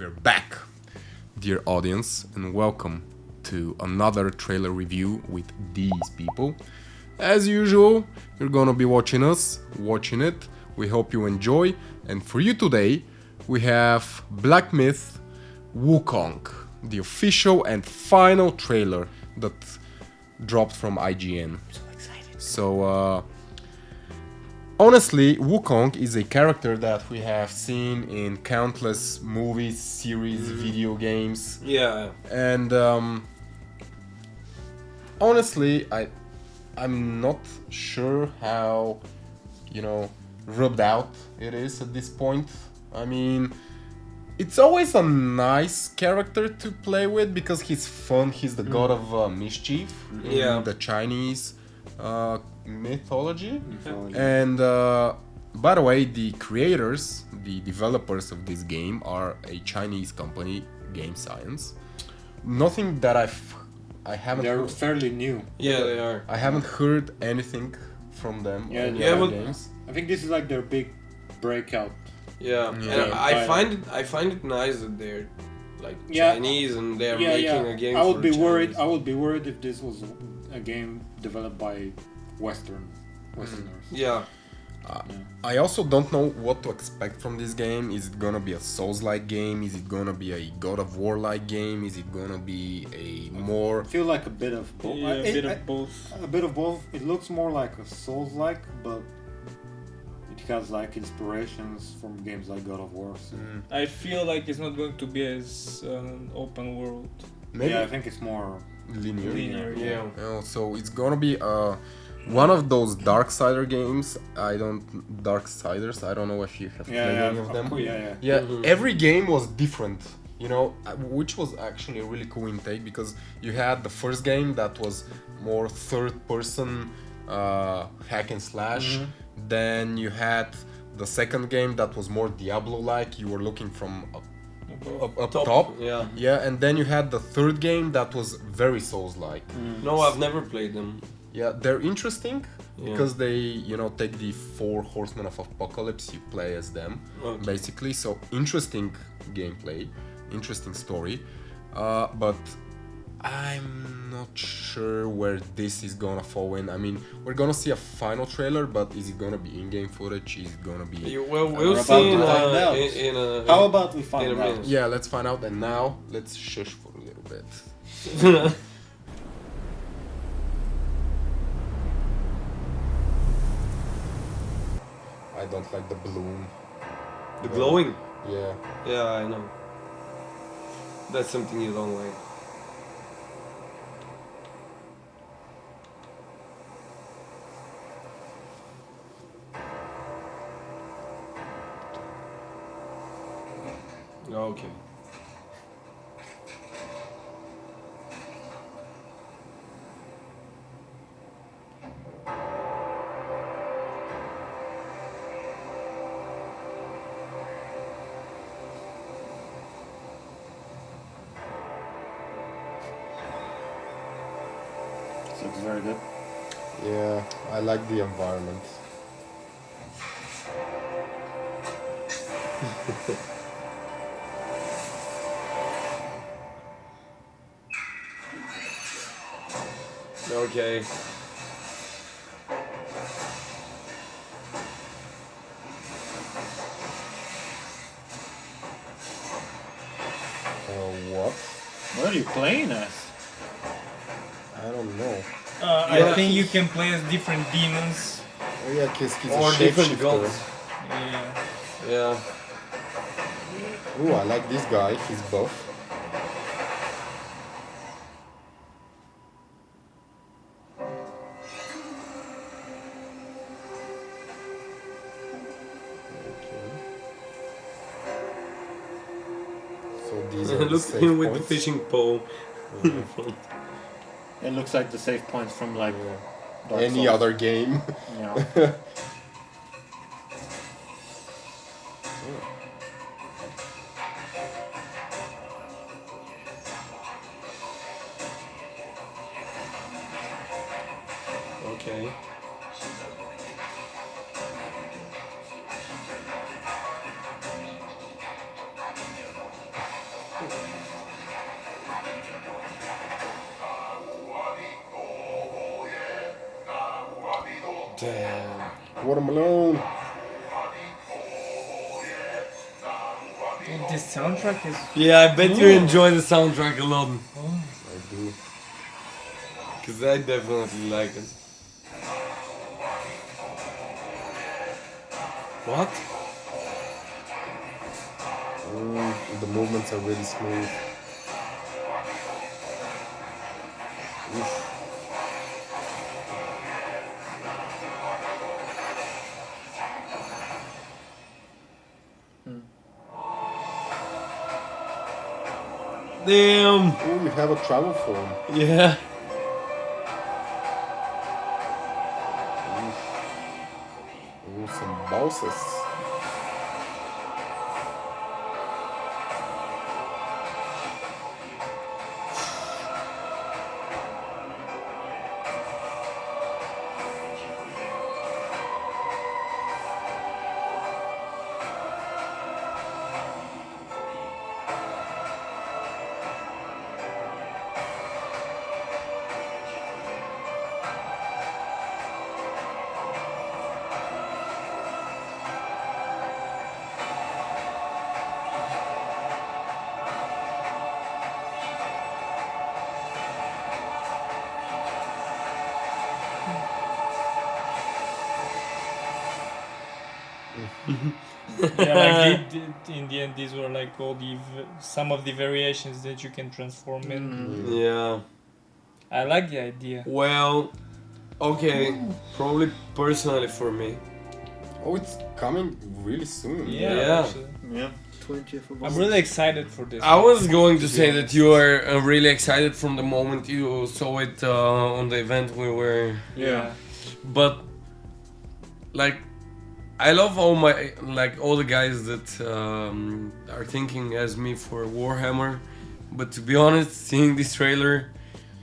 We're back, dear audience, and welcome to another trailer review with these people. As usual, you're gonna be watching it. We hope you enjoy. And for you today, we have Black Myth Wukong, the official and final trailer that dropped from IGN. So excited. So, honestly, Wukong is a character that we have seen in countless movies, series, video games. Yeah. And honestly, I'm not sure how, rubbed out it is at this point. I mean, it's always a nice character to play with because he's fun. He's the god of mischief in the Chinese mythology. And by the way, the creators, the developers of this game are a Chinese company, Game Science. Nothing that I haven't They're heard. fairly new. Yeah, they are. I haven't heard anything from them. Yeah, on yeah, other but- games. I think this is like their big breakout. Yeah. Yeah. And I find it nice that they're like Yeah. Chinese and they're making a game. I would for be worried. Chinese. I would be worried if this was a game developed by Westerners. Yeah. I also don't know what to expect from this game. Is it gonna be a Souls-like game? Is it gonna be a God of War-like game? Is it gonna be a more... I feel like a bit of both. Yeah, a bit of both. A bit of both. It looks more like a Souls-like, but it has like inspirations from games like God of War. So. I feel like it's not going to be as open world. Maybe Yeah, I think it's more. linear. Linear. Yeah. So it's gonna be one of those Darksider games. Darksiders. I don't know if you have played any of them. course, yeah. Yeah, every game was different, which was actually a really cool intake because you had the first game that was more third-person hack and slash. Then you had the second game that was more Diablo-like. You were looking from up top. Yeah. Yeah, and then you had the third game that was very Souls-like. No, I've never played them. Yeah, they're interesting Yeah. because they, take the 4 horsemen of apocalypse. You play as them, Okay. basically. So interesting gameplay, interesting story, but I'm not sure where this is gonna fall in. I mean, we're gonna see a final trailer, but is it gonna be in-game footage? Is it gonna be? Well, We're we'll about see to find out. in a. How about we in find a out? minute. Yeah, let's find out. And now let's shush for a little bit. I don't like the bloom. The glowing. Yeah. Yeah, I know. That's something you don't like. Okay. This looks very good. Yeah, I like the environment. Okay. What? What are you playing as? I don't know. Yeah. I think you can play as different demons. Oh yeah, he's Or a different shapeshifter. gods. Yeah. Yeah. Ooh, I like this guy. He's buff. Okay. So these are the Look save at him with the points. fishing pole. in front. It looks like the save points from like Dark Any Souls. other game. Yeah. Okay. Damn. Watermelon. Dude, this soundtrack is. Yeah, I bet you enjoy the soundtrack a lot. I do. Because I definitely like it. What? The movements are really smooth. Oof. Damn. Oh, you have a travel form. Yeah. Ooh, some bosses. Yeah, like in the end, these were like all the some of the variations that you can transform in. Yeah. I like the idea. Well, okay. Probably personally for me. Oh, it's coming really soon. Yeah. Actually. Yeah, 20th of I'm really excited for this. I was going to say that you were really excited from the moment you saw it on the event we were. Yeah. But like, I love all all the guys that are thinking as me for Warhammer. But to be honest, seeing this trailer,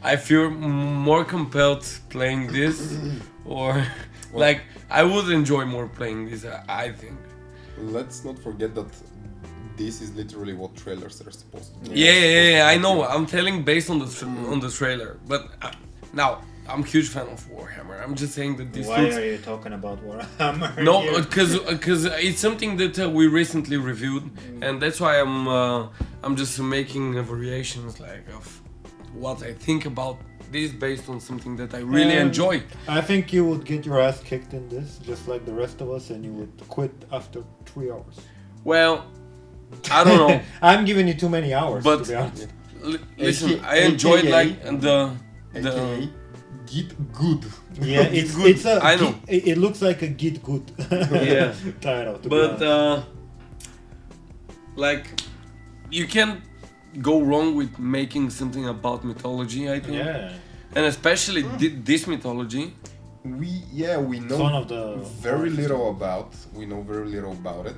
I feel more compelled playing this, or like I would enjoy more playing this. I think. Let's not forget that this is literally what trailers are supposed to be. Yeah, I know. I'm telling based on the trailer, but now I'm a huge fan of Warhammer. I'm just saying that this Why looks. are you talking about Warhammer? No, here? because it's something that we recently reviewed, and that's why I'm just making variations like of what I think about this based on something that I really enjoy. I think you would get your ass kicked in this, just like the rest of us, and you would quit after 3 hours. Well, I don't know, I'm giving you too many hours, but to be honest. listen, I enjoyed like the AKA, get good. Yeah, good. it's a I know. it looks like a get good Yeah. title. To be but honest. like you can't go wrong with making something about mythology, I think. Yeah, And especially this mythology. We know it's one of the very little about. We know very little about it,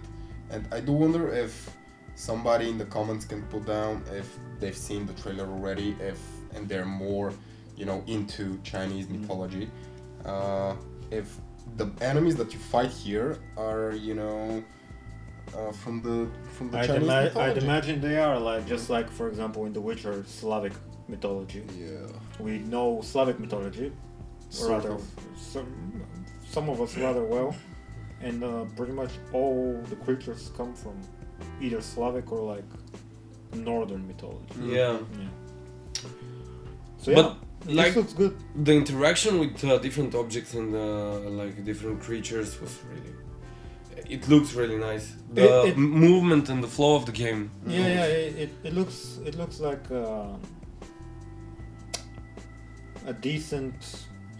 and I do wonder if somebody in the comments can put down if they've seen the trailer already, and they're more, into Chinese mythology. If the enemies that you fight here are, from the Chinese mythology. I'd imagine they are just like, for example, in The Witcher, Slavic mythology. Yeah. We know Slavic mythology, or Sort rather, of. some of us rather well, and pretty much all the creatures come from either Slavic or like Northern mythology. Yeah. So yeah, But, this like- looks good. The interaction with different objects and like different creatures was really. It looks really nice. The It- movement and the flow of the game. Yeah, it looks like a decent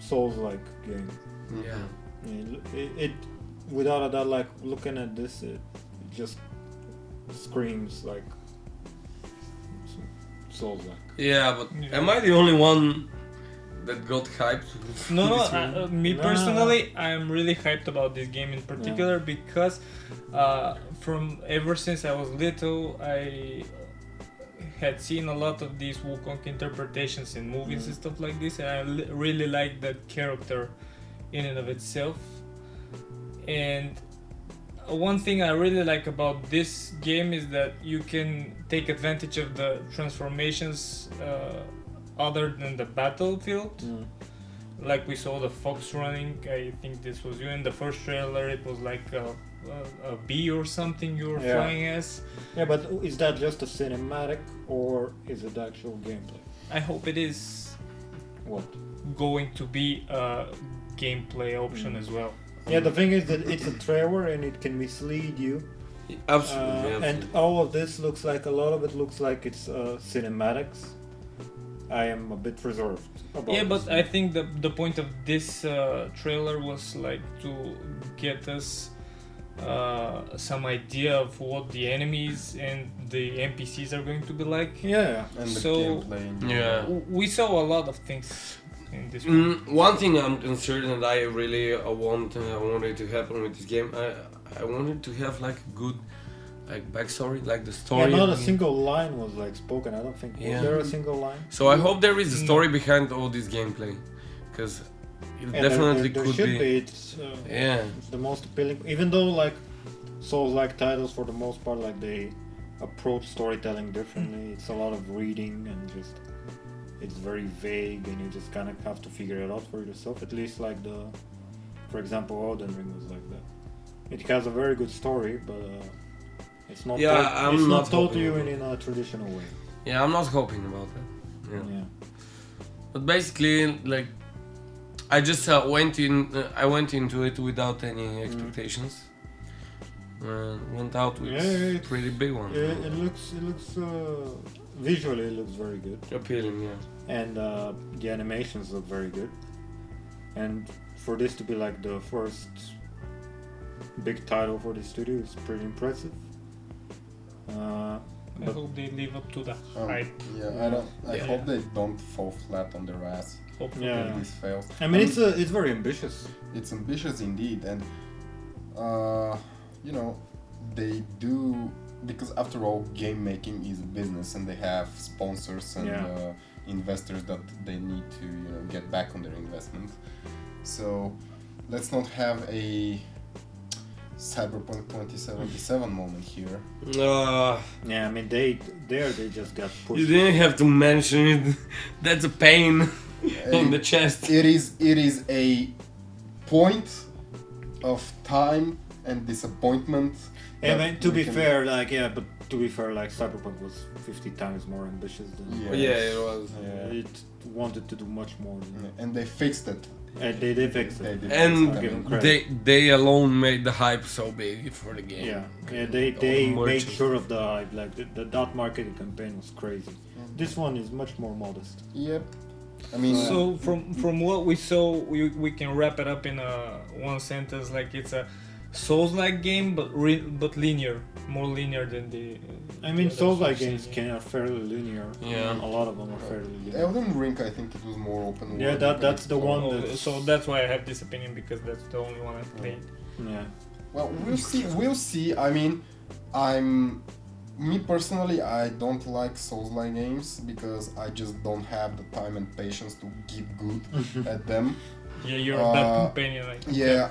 Souls-like game. Yeah. It without a doubt, like looking at this, it just screams like Souls-like. Yeah, but Yeah. am I the only one that got hyped? No, This one? me No. personally, I'm really hyped about this game in particular because from ever since I was little, I had seen a lot of these Wukong interpretations in movies and stuff like this, and I really like that character in and of itself. And one thing I really like about this game is that you can take advantage of the transformations other than the battlefield. Mm. Like we saw the fox running. I think this was you in the first trailer. It was like a bee or something you were Yeah. flying as. Yeah, but is that just a cinematic or is it actual gameplay? I hope it is What? going to be a gameplay option as well. Yeah, the thing is that it's a trailer and it can mislead you. Absolutely. And all of this looks like, a lot of it looks like it's cinematics. I am a bit reserved about Yeah, but this. I think the point of this trailer was like to get us some idea of what the enemies and the NPCs are going to be like. Yeah. And the So- gameplay. in Yeah. general. We saw a lot of things in this one. One thing I'm concerned and I really wanted to happen with this game. I wanted to have like a good like backstory, like the Yeah, story. not a of- single line was like spoken. I don't think. Yeah. Was there a single line? So I hope there is a story behind all this gameplay, because it Yeah, definitely there could should be. be. Yeah. It's the most appealing, even though like Souls-like titles for the most part, like they approach storytelling differently. It's a lot of reading and just it's very vague, and you just kind of have to figure it out for yourself. At least like for example, Elden Ring was like that. It has a very good story, but it's not. Yeah, I'm it's not not told to hoping you about in a traditional way. Yeah, I'm not hoping about that. Yeah. Yeah. But basically, like, I just went in. I went into it without any expectations. Went out with Yeah, it's- pretty big one. It looks visually it looks very good. Appealing, yeah. And the animations look very good. And for this to be like the first big title for the studio is pretty impressive. I But hope they live up to the hype. Yeah, I Yeah. hope they don't fall flat on their ass Hopefully. Yeah. if this fails. I mean, it's very ambitious. It's ambitious indeed, and you know, they do, because after all, game making is a business, and they have sponsors and Yeah. investors that they need to get back on their investment. So let's not have a Cyberpunk 2077 moment here. Yeah, I mean they just got You pushed. didn't have to mention it. That's a pain in the chest. It is a point of time and disappointment. I that mean, to we be can- fair, like to be fair, like Cyberpunk was 50 times more ambitious than. Yeah. Yeah, it was. Yeah. It wanted to do much more. Than And they fixed it. And they did fix They it. did And fix it. give them credit. they alone made the hype so big for the game. Yeah, they All made merchants. sure of the hype. Like that marketing campaign was crazy. This one is much more modest. Yep. I mean, So from what we saw, we can wrap it up in one sentence. Like it's a Souls-like game, but linear, more linear than the. I mean, the Souls-like others games we've seen, are fairly linear. Yeah. A lot of them are fairly linear. Elden Ring, I think it was more open world. Yeah, that's the one Oh, that. so that's why I have this opinion, because that's the only one I've played. Yeah. Well, we'll see. We'll see. I mean, me personally, I don't like Souls-like games because I just don't have the time and patience to get good at them. Yeah, you're a bad companion. Like, Yeah,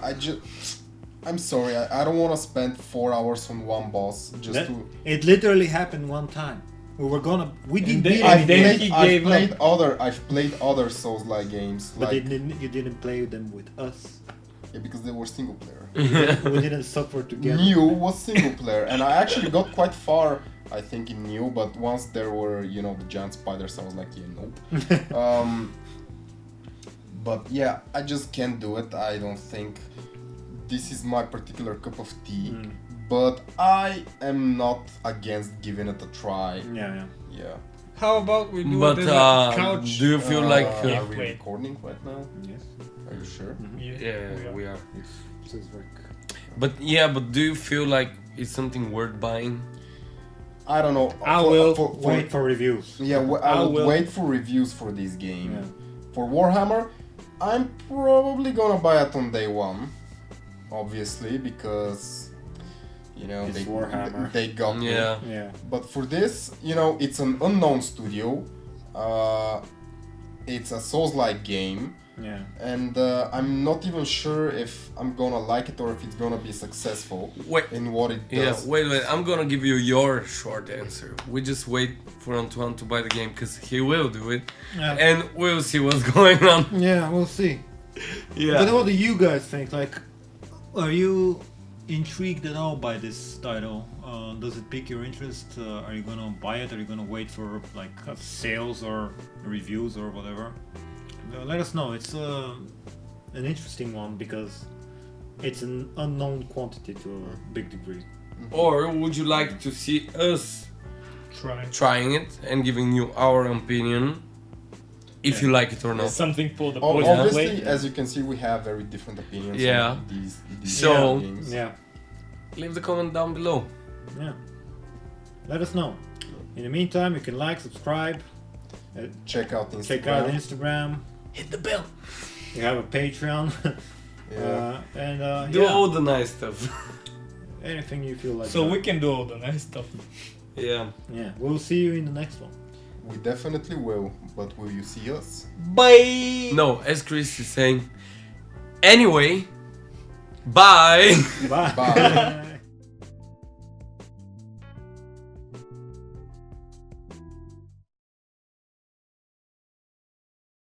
I'm sorry. I don't want to spend 4 hours on one boss just That- to. It literally happened one time. We didn't then- beat and any then game, he I've gave played up. I've played other Souls-like games, but like you didn't play them with us. yeah, because they were single player. We didn't suffer together. New was single player, and I actually got quite far, I think, in New. But once there were, the giant spiders, I was like, yeah, nope. But yeah, I just can't do it. I don't think this is my particular cup of tea. But I am not against giving it a try. Yeah. Yeah. How about we do But it as a couch? do you feel like? are we gameplay. recording right now? Yes. Are you sure? Yeah, we are. It says very. But do you feel like it's something worth buying? I don't know. I will Wait for reviews. Yeah, I I would will. wait for reviews for this game. Yeah. For Warhammer, I'm probably gonna buy it on day one, obviously, because It's they Warhammer. they got me. Yeah. Yeah. But for this, it's an unknown studio. it's a Souls-like game, Yeah. and I'm not even sure if I'm gonna like it or if it's gonna be successful Wait. in what it Yeah, does. wait. I'm gonna give you your short answer. We just wait for Antoine to buy the game because he will do it, Yeah. and we'll see what's going on. Yeah, we'll see. But Yeah. what do you guys think? Like, are you intrigued at all by this title? Does it pique your interest? Are you gonna buy it? Are you gonna wait for like sales or reviews or whatever? Let us know. It's an interesting one because it's an unknown quantity to a big degree. Or would you like to see us Try. trying it and giving you our opinion, if you like it or not? Something for the Ob- boys to Obviously, play. as you can see, we have very different opinions Yeah. on these So- games. Yeah, Leave the comment down below. yeah. Let us know. In the meantime, you can like, subscribe, Check out Instagram. check out Instagram. Hit the bell. You have a Patreon, Yeah. and Do yeah, all the nice stuff. anything you feel like. So that. we can do all the nice stuff. Yeah. Yeah, we'll see you in the next one. We definitely will, but will you see us? Bye. No, as Chris is saying. Anyway, bye. Bye. Bye.